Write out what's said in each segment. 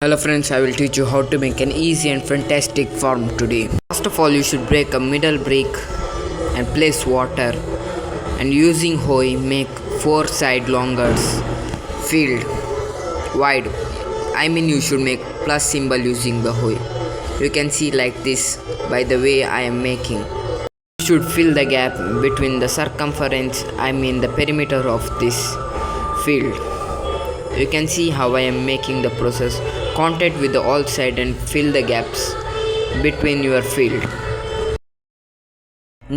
Hello friends, I will teach you how to make an easy and fantastic farm today. First of all, you should break a middle brick and place water, and using hoe make 4 side longers filled wide. You should make plus symbol using the hoe. You can see like this by the way I am making. You should fill the gap between the circumference, the perimeter of this field. You can see how I am making the process. Contact with the all side and fill the gaps between your field.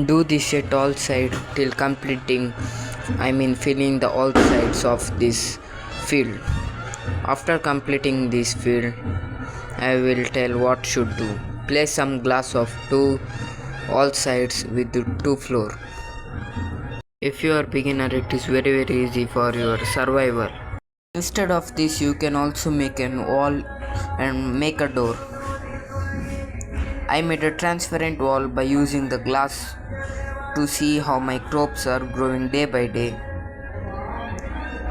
Do this at all side till completing, filling the all sides of this field. After completing this field, I will tell what should do. Place some glass of 2 all sides with the 2 floor. If you are beginner, it is very easy for your survival. Instead of this, you can also make an wall and make a door. I made a transparent wall by using the glass to see how my crops are growing day by day.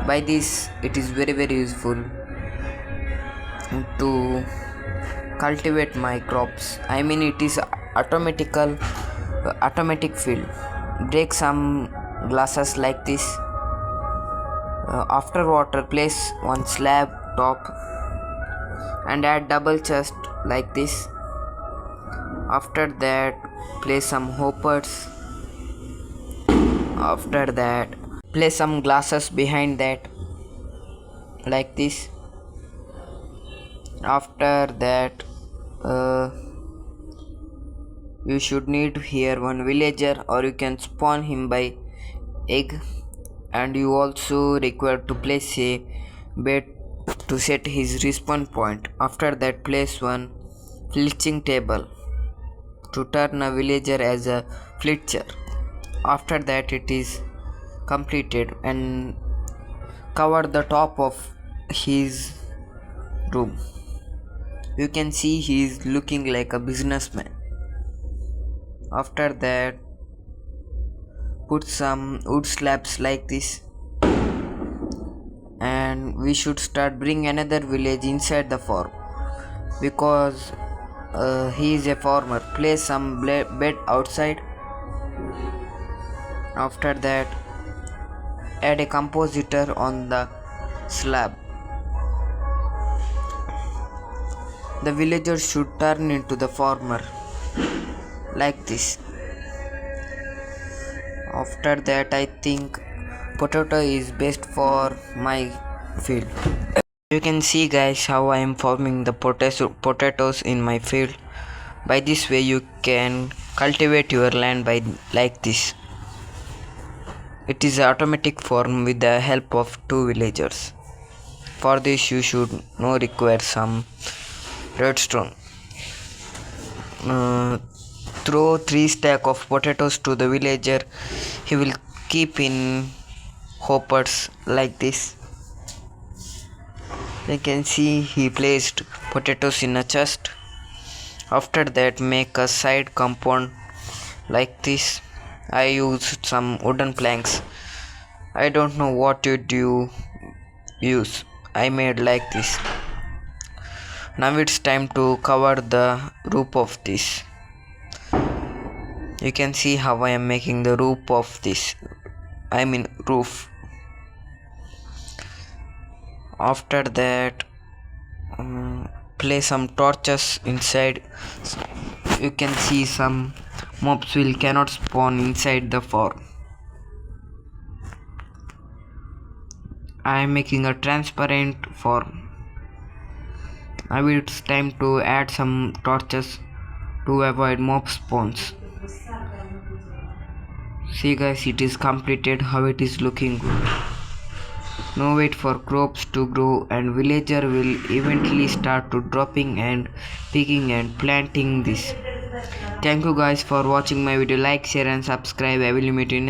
By this, it is very useful to cultivate my crops. It is automatic field. Break some glasses like this. After water, place one slab top and add double chest like this. After that, place some hoppers. After that, place some glasses behind that like this. After that, you should need here one villager, or you can spawn him by egg, and you also require to place a bed to set his respawn point. After that, place one flitching table to turn a villager as a flitcher. After that, it is completed, and cover the top of his room. You can see he is looking like a businessman. After that, put some wood slabs like this, and we should start bring another village inside the farm because he is a farmer. Place some bed outside. After that, add a compositor on the slab. The villager should turn into the farmer like this. After that, I think potato is best for my field. You can see guys how I am forming the potatoes in my field. By this way you can cultivate your land by like this. It is automatic form with the help of 2 villagers. For this you should require some redstone. Throw 3 stacks of potatoes to the villager. He will keep in hoppers like this. You can see he placed potatoes in a chest. After that, make a side compound like this. I used some wooden planks. I don't know what you use. I made like this. Now it's time to cover the roof of this. You can see how I am making the roof of this. Roof. After that, place some torches inside. You can see some mobs cannot spawn inside the farm. I am making a transparent farm. Now it's time to add some torches to avoid mob spawns. See guys, it is completed. How it is looking good. Now wait for crops to grow, and villager will eventually start to dropping and picking and planting this. Thank you guys for watching my video. Like, share and subscribe. I will meet you in